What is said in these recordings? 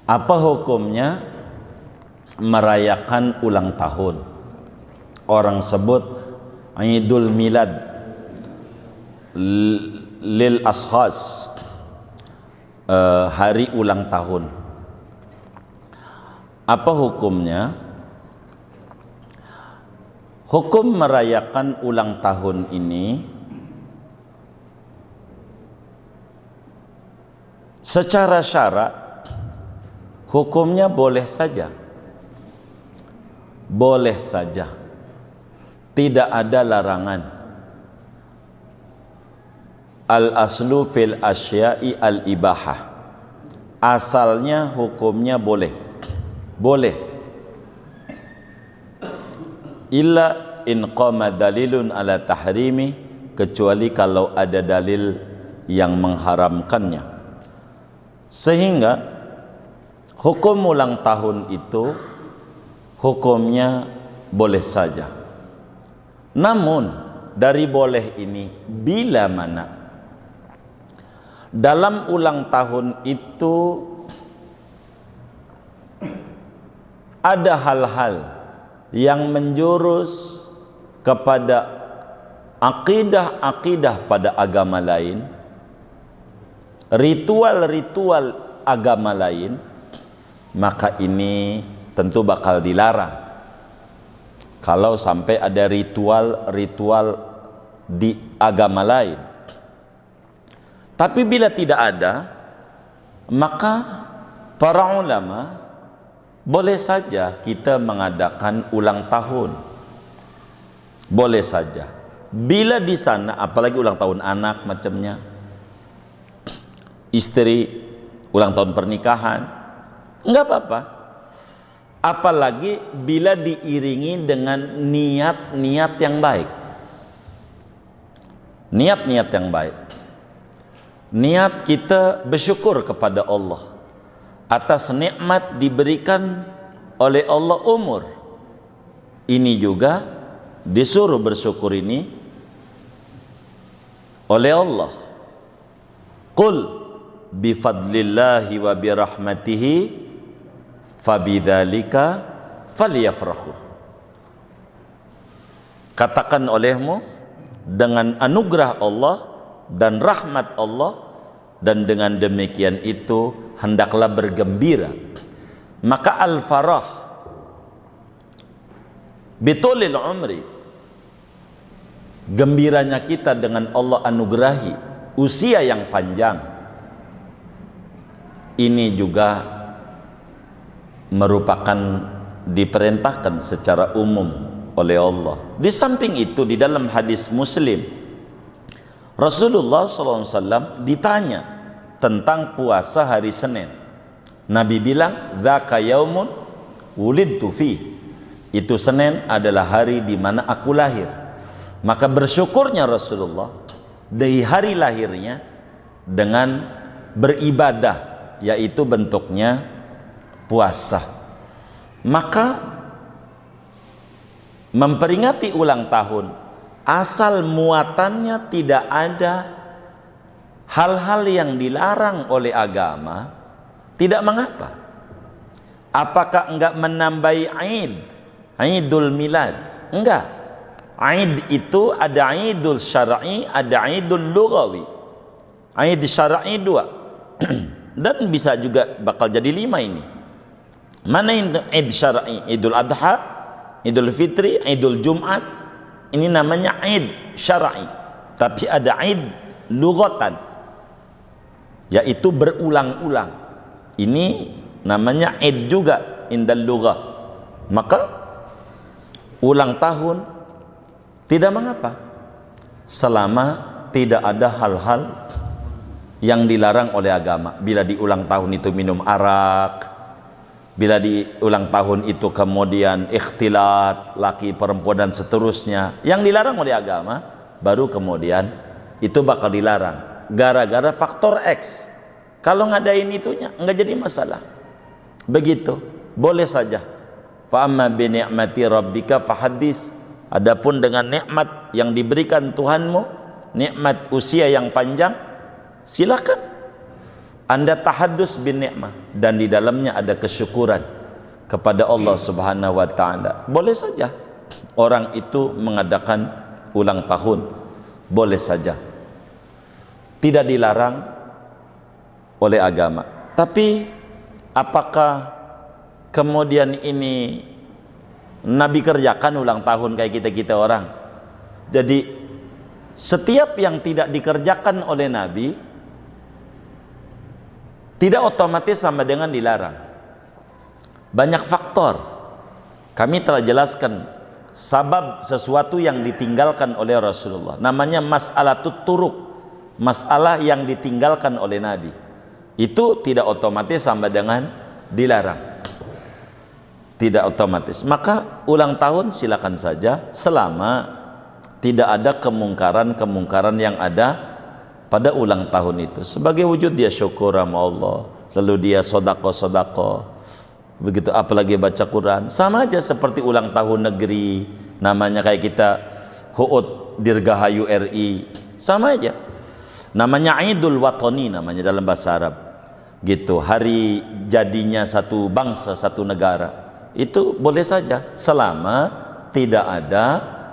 Apa hukumnya merayakan ulang tahun? Orang sebut Idul Milad lil ashas, hari ulang tahun. Apa hukumnya? Hukum merayakan ulang tahun ini secara syarak hukumnya boleh saja, boleh saja, tidak ada larangan. Al aslu fil asya'i al ibahah, asalnya hukumnya boleh, boleh. Illa in qama dalilun ala tahrimi, kecuali kalau ada dalil yang mengharamkannya. Sehingga hukum ulang tahun itu hukumnya boleh saja. Namun dari boleh ini bila mana dalam ulang tahun itu ada hal-hal yang menjurus kepada akidah-akidah pada agama lain, ritual-ritual agama lain, maka ini tentu bakal dilarang. Kalau sampai ada ritual-ritual di agama lain. Tapi bila tidak ada, maka para ulama boleh saja kita mengadakan ulang tahun, boleh saja. Bila di sana, apalagi ulang tahun anak macamnya, istri, ulang tahun pernikahan, enggak apa-apa. Apalagi bila diiringi dengan niat-niat yang baik. Niat-niat yang baik. Niat kita bersyukur kepada Allah atas nikmat diberikan oleh Allah umur. Ini juga disuruh bersyukur ini oleh Allah. Qul bifadlillahi wa birahmatihi fabidzalika falyafrahu. Katakan olehmu, dengan anugerah Allah dan rahmat Allah, dan dengan demikian itu hendaklah bergembira. Maka al-farah bitulil umri, gembiranya kita dengan Allah anugerahi usia yang panjang, ini juga merupakan diperintahkan secara umum oleh Allah. Di samping itu, di dalam hadis Muslim, Rasulullah SAW ditanya tentang puasa hari Senin. Nabi bilang, dzaka yaumun wulidtu fi, itu Senin adalah hari di mana aku lahir. Maka bersyukurnya Rasulullah dari hari lahirnya dengan beribadah, yaitu bentuknya puasa. Maka memperingati ulang tahun asal muatannya tidak ada hal-hal yang dilarang oleh agama, tidak mengapa. Apakah enggak menambahi Idul Milad? Enggak. Id itu ada Idul Syar'i, ada Idul Lughawi. Id Syar'i 2 dan bisa juga bakal jadi 5 ini. Mana Id Syar'i? Idul Adha, Idul Fitri, Idul Jumat, ini namanya Id Syar'i. Tapi ada Id Lughatan, yaitu berulang-ulang, ini namanya Id juga indal lughah. Maka ulang tahun tidak mengapa selama tidak ada hal-hal yang dilarang oleh agama. Bila di ulang tahun itu minum arak, bila di ulang tahun itu kemudian ikhtilat laki perempuan dan seterusnya yang dilarang oleh agama, baru kemudian itu bakal dilarang gara-gara faktor X. Kalau ngadain itunya nggak jadi masalah. Begitu, boleh saja. Fa amma bi ni'mati rabbika fahaddits. Adapun dengan nikmat yang diberikan Tuhanmu, nikmat usia yang panjang, silakan. Anda tahaddus bin ni'mah dan di dalamnya ada kesyukuran kepada Allah Subhanahu wa taala. Boleh saja orang itu mengadakan ulang tahun, boleh saja. Tidak dilarang oleh agama. Tapi apakah kemudian ini Nabi kerjakan ulang tahun kayak kita-kita orang? Jadi setiap yang tidak dikerjakan oleh Nabi tidak otomatis sama dengan dilarang. Banyak faktor. Kami telah jelaskan sabab sesuatu yang ditinggalkan oleh Rasulullah. Namanya mas'alatut turuk, masalah yang ditinggalkan oleh Nabi. Itu tidak otomatis sama dengan dilarang. Tidak otomatis. Maka ulang tahun silakan saja selama tidak ada kemungkaran-kemungkaran yang ada pada ulang tahun itu. Sebagai wujud dia syukur sama Allah, lalu dia sodako-sodako, begitu, apalagi baca Quran. Sama aja seperti ulang tahun negeri, namanya kayak kita HUT Dirgahayu RI, sama aja. Namanya Idul Watani, namanya dalam bahasa Arab, gitu, hari jadinya satu bangsa, satu negara. Itu boleh saja selama tidak ada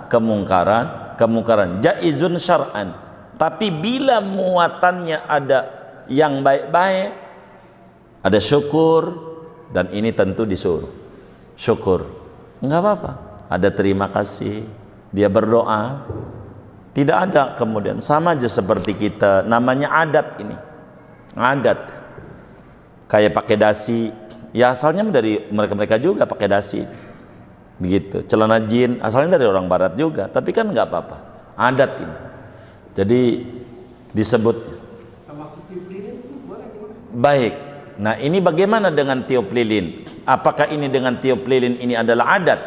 kemungkaran jaizun syar'an. Tapi bila muatannya ada yang baik-baik, ada syukur, dan ini tentu disuruh syukur, enggak apa-apa. Ada terima kasih, dia berdoa, tidak ada kemudian. Sama aja seperti kita, namanya adat ini, adat kayak pakai dasi, ya asalnya dari mereka juga pakai dasi begitu. Celana jin asalnya dari orang barat juga, tapi kan nggak apa-apa, adat ini. Jadi disebut baik. Nah, ini bagaimana dengan tiup lilin? Apakah ini dengan tiup lilin ini adalah adat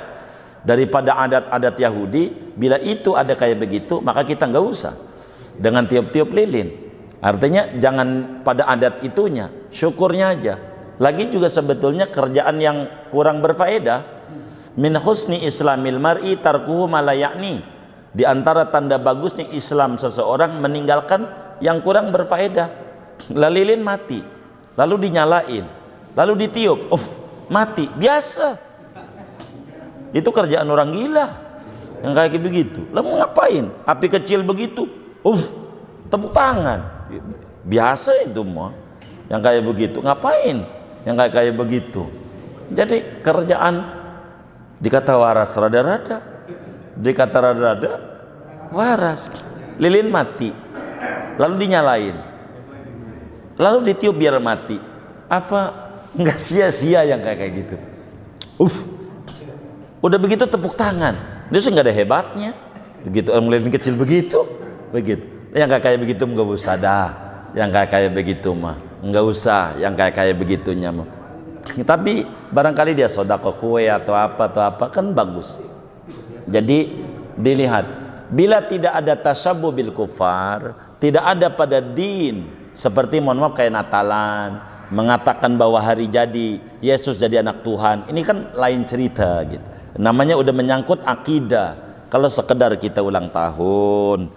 daripada adat-adat Yahudi? Bila itu ada kayak begitu, maka kita nggak usah dengan tiup-tiup lilin. Artinya jangan pada adat itunya, syukurnya aja. Lagi juga sebetulnya kerjaan yang kurang berfaedah. Min husni islamil mar'i tarkuhu ma la ya'ni. Di antara tanda bagusnya Islam seseorang meninggalkan yang kurang berfaedah. Lilin mati, lalu dinyalain, lalu ditiup, mati, biasa. Itu kerjaan orang gila yang kayak begitu. Lalu ngapain? Api kecil begitu, tepuk tangan, biasa itu mah. Yang kayak begitu ngapain? Yang kayak begitu. Jadi kerjaan dikata waras rada-rada, dikata rada-rada waras. Lilin mati, lalu dinyalain, lalu ditiup biar mati. Apa nggak sia-sia yang kayak gitu? Udah begitu tepuk tangan, itu nggak ada hebatnya. Begitu orang lilin kecil begitu. Yang kayak begitu nggak usah dah. Yang kayak begitu mah nggak usah. Yang kayak begitunya mah. Tapi barangkali dia sodako kue atau apa kan bagus. Jadi dilihat, bila tidak ada tasyabuh bil kufar, tidak ada pada din seperti mohon maaf kayak Natalan, mengatakan bahwa hari jadi Yesus jadi anak Tuhan, ini kan lain cerita gitu. Namanya udah menyangkut akidah. Kalau sekedar kita ulang tahun,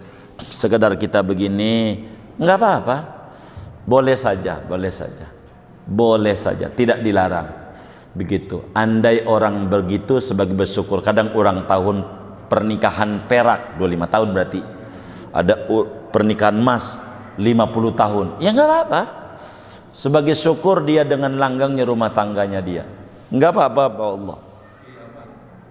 sekedar kita begini, nggak apa-apa, boleh saja, tidak dilarang. Begitu. Andai orang begitu sebagai bersyukur. Kadang orang tahun pernikahan perak 25 tahun berarti ada pernikahan emas 50 tahun, ya nggak apa-apa. Sebagai syukur dia dengan langgangnya rumah tangganya dia, nggak apa-apa Allah.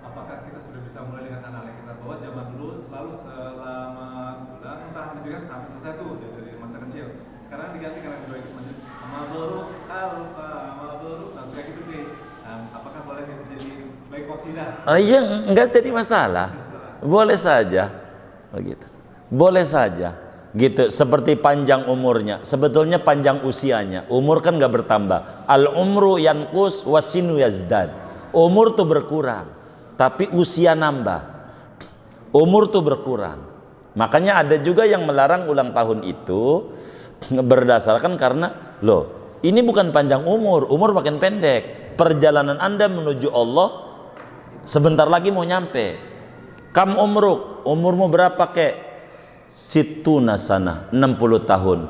Apakah kita sudah bisa mulai dengan anak-anak kita bahwa zaman dulu selalu selama bulan entah itu kan sampai selesai tuh dari masa kecil. Sekarang diganti karena dua ikut majelis mabruk alfa mabruk sampai gitu deh. Apakah boleh jadi sebagai qasidah? Iya, enggak jadi masalah. Boleh saja. Begitu. Boleh saja. Gitu, seperti panjang umurnya. Sebetulnya panjang usianya. Umur kan enggak bertambah. Al umru yanqus wasinu yazdad. Umur tuh berkurang, tapi usia nambah. Umur tuh berkurang. Makanya ada juga yang melarang ulang tahun itu berdasarkan karena ini bukan panjang umur makin pendek. Perjalanan Anda menuju Allah sebentar lagi mau nyampe. Kam umruk, umurmu berapa kek? Situna sana, 60 tahun.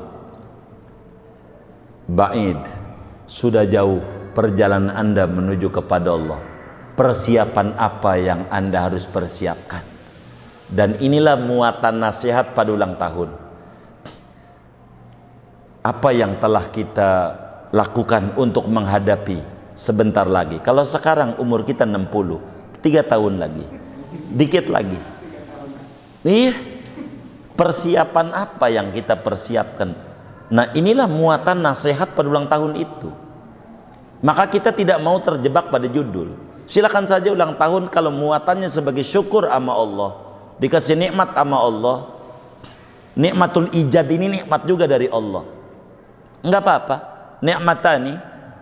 ba'id, sudah jauh perjalanan Anda menuju kepada Allah. Persiapan apa yang Anda harus persiapkan? Dan inilah muatan nasihat pada ulang tahun. Apa yang telah kita lakukan untuk menghadapi sebentar lagi? Kalau sekarang umur kita 60, 3 tahun lagi, dikit lagi. Iya, persiapan apa yang kita persiapkan? Nah, inilah muatan nasihat pada ulang tahun itu. Maka kita tidak mau terjebak pada judul. Silakan saja ulang tahun kalau muatannya sebagai syukur sama Allah, dikasih nikmat sama Allah. Nikmatul ijad ini nikmat juga dari Allah. Enggak apa-apa. Nikmatani,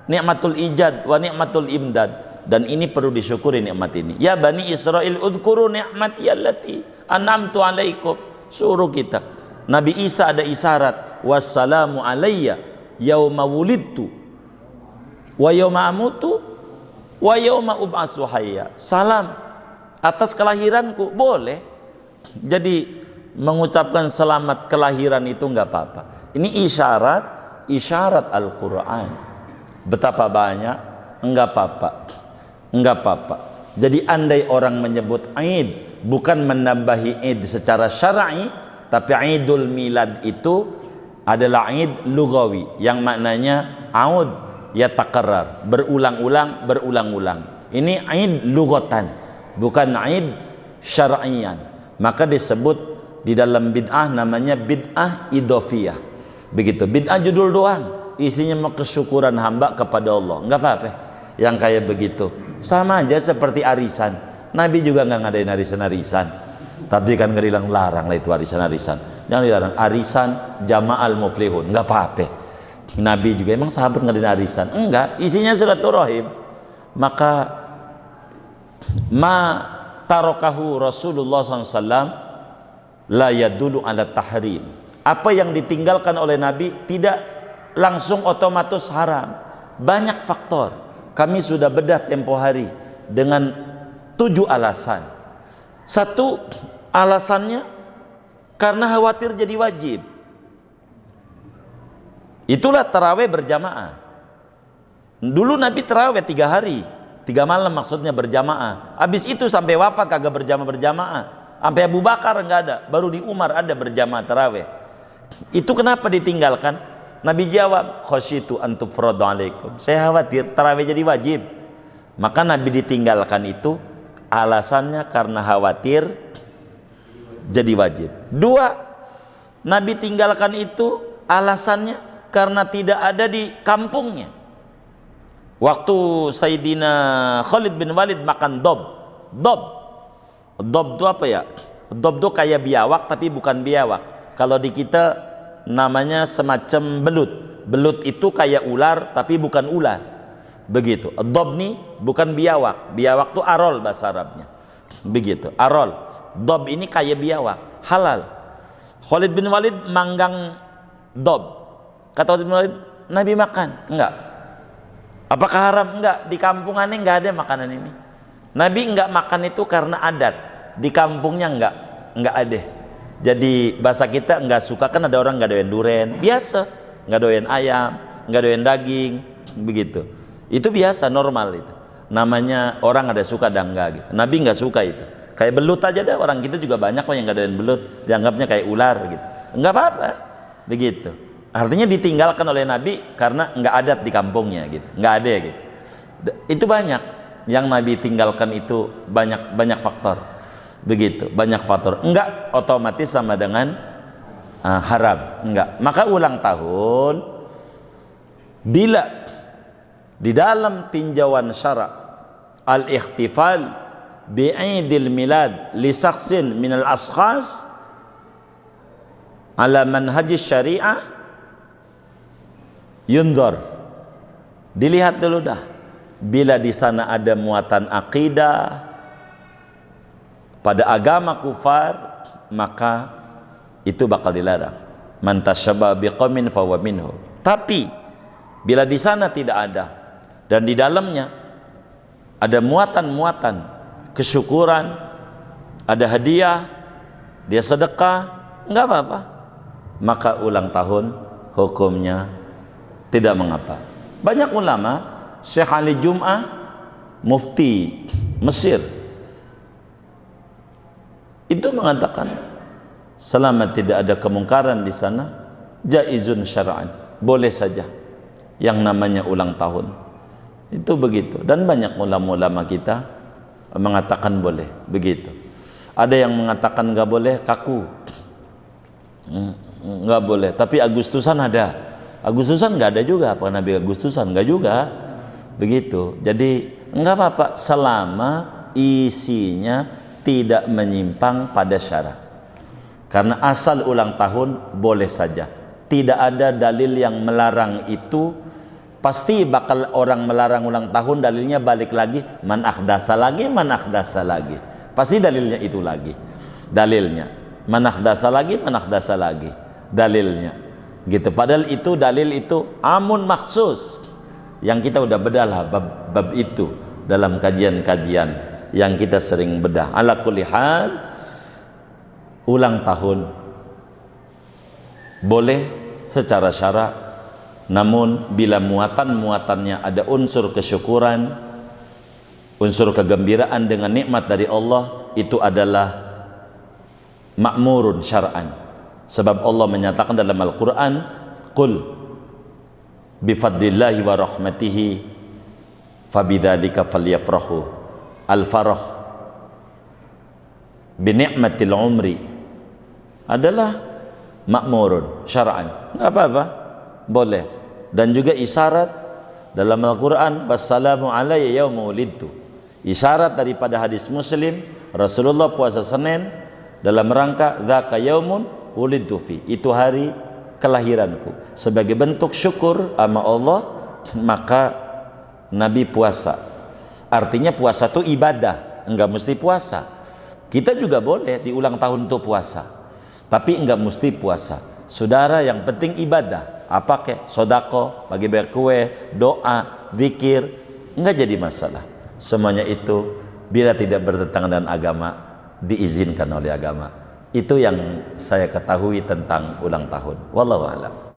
nikmatul ijad wa nikmatul imdad, dan ini perlu disyukuri nikmat ini. Ya Bani Israel udhkuru ni'mati allati an'amtu alaikum. Suruh kita. Nabi Isa ada isyarat, wassalamu alayya yauma wulidtu wa yauma amutu wa yauma ub'atsu hayya. Salam atas kelahiranku, boleh. Jadi mengucapkan selamat kelahiran itu enggak apa-apa. Ini isyarat Al-Quran. Betapa banyak, enggak apa-apa, enggak apa-apa. Jadi andai orang menyebut Id bukan menambahi Id secara syar'i, tapi Idul Milad itu adalah Id lugawi yang maknanya aud yatakarrar, berulang-ulang. Ini Id lugatan, bukan Id syar'iyan. Maka disebut di dalam bid'ah namanya bid'ah idofiyah. Begitu, bid'ah judul doang, isinya mau kesyukuran hamba kepada Allah. Enggak apa-apa yang kayak begitu. Sama aja seperti arisan. Nabi juga nggak ngadain arisan-arisan, tapi kan nggak dilarang lah itu arisan-arisan. Jangan dilarang arisan jama'al muflihun, nggak apa-apa. Nabi juga emang sahabat ngadain arisan? Enggak, isinya silaturahim. Maka ma tarokahu Rasulullah SAW la yadulu ala tahrim. Apa yang ditinggalkan oleh Nabi tidak langsung otomatis haram. Banyak faktor. Kami sudah bedah tempo hari dengan 7 alasan. 1, alasannya karena khawatir jadi wajib. Itulah tarawih berjamaah. Dulu Nabi tarawih 3 hari, 3 malam maksudnya berjamaah. Habis itu sampai wafat kagak berjamaah. Sampai Abu Bakar enggak ada, baru di Umar ada berjamaah tarawih. Itu kenapa ditinggalkan? Nabi jawab, khasyitu an tufradu alaikum. Saya khawatir tarawih jadi wajib. Maka Nabi ditinggalkan itu alasannya karena khawatir jadi wajib. 2, Nabi tinggalkan itu alasannya karena tidak ada di kampungnya. Waktu Sayyidina Khalid bin Walid makan dob itu apa ya? Dob itu kayak biawak tapi bukan biawak. Kalau di kita namanya semacam belut itu kayak ular tapi bukan ular. Begitu. Dob ini bukan biawak. Biawak itu arol bahasa Arabnya. Begitu. Arol. Dob ini kayak biawak. Halal. Khalid bin Walid manggang dob. Kata Khalid bin Walid, Nabi makan? Enggak. Apakah haram? Enggak. Di kampung aneh enggak ada makanan ini. Nabi enggak makan itu karena adat. Di kampungnya enggak ada. Jadi bahasa kita enggak suka, kan ada orang enggak doyan duren, biasa. Enggak doyan ayam, enggak doyan daging, begitu. Itu biasa, normal itu. Namanya orang ada suka dan enggak gitu. Nabi enggak suka itu. Kayak belut aja dah, orang kita juga banyak kok yang enggak doyan belut, dianggapnya kayak ular gitu. Enggak apa-apa. Begitu. Artinya ditinggalkan oleh Nabi karena enggak adat di kampungnya gitu. Enggak ada gitu. Itu banyak yang Nabi tinggalkan itu, banyak faktor. Begitu, banyak faktor. Enggak otomatis sama dengan haram, enggak. Maka ulang tahun bila di dalam tinjauan syara' al-ikhtifal bi'idil milad li saksin minal askhas ala manhajis syariah yundor, dilihat dulu dah. Bila di sana ada muatan akidah pada agama kufar, maka itu bakal dilarang. Man tasyabbaha biqaumin fahuwa minhum. Tapi bila di sana tidak ada dan di dalamnya ada muatan-muatan kesyukuran, ada hadiah, dia sedekah, enggak apa-apa. Maka ulang tahun hukumnya tidak mengapa. Banyak ulama, Syekh Ali Jum'ah, mufti Mesir, itu mengatakan selama tidak ada kemungkaran di sana, jaizun syar'an, boleh saja yang namanya ulang tahun. Itu begitu. Dan banyak ulama-ulama kita mengatakan boleh begitu. Ada yang mengatakan nggak boleh, kaku, nggak boleh. Tapi Agustusan ada, Agustusan nggak ada juga. Apa Nabi Agustusan nggak juga begitu. Jadi nggak apa-apa selama isinya tidak menyimpang pada syarat. Karena asal ulang tahun boleh saja, tidak ada dalil yang melarang itu. Pasti bakal orang melarang ulang tahun, dalilnya balik lagi, man akhdasa lagi, man akhdasa lagi. Pasti dalilnya itu lagi. Dalilnya man akhdasa lagi, man akhdasa lagi. Dalilnya gitu. Padahal itu dalil itu amun maksus. Yang kita udah bedah lah bab itu dalam kajian-kajian yang kita sering bedah. Ala kulli hal, ulang tahun boleh secara syarak, namun bila muatannya ada unsur kesyukuran, unsur kegembiraan dengan nikmat dari Allah, itu adalah makmurun syar'an. Sebab Allah menyatakan dalam Al-Quran, qul bifadlillahi wa rahmatihi fabidzalika falyafrahu. Al-farah binikmatil umri adalah makmurun syar'an, nggak apa-apa, boleh. Dan juga isyarat dalam Al-Quran, wassalamu alayya yauma wulidtu, isyarat daripada hadis Muslim, Rasulullah puasa Senin dalam rangka dzaka yaumun wulidtu fi, itu hari kelahiranku. Sebagai bentuk syukur sama Allah, maka Nabi puasa. Artinya puasa itu ibadah, enggak mesti puasa. Kita juga boleh di ulang tahun itu puasa, tapi enggak mesti puasa. Saudara, yang penting ibadah. Apa kek? Sodako, bagi berkue, doa, zikir, enggak jadi masalah. Semuanya itu bila tidak bertentangan dengan agama, diizinkan oleh agama. Itu yang saya ketahui tentang ulang tahun. Wallahu a'lam.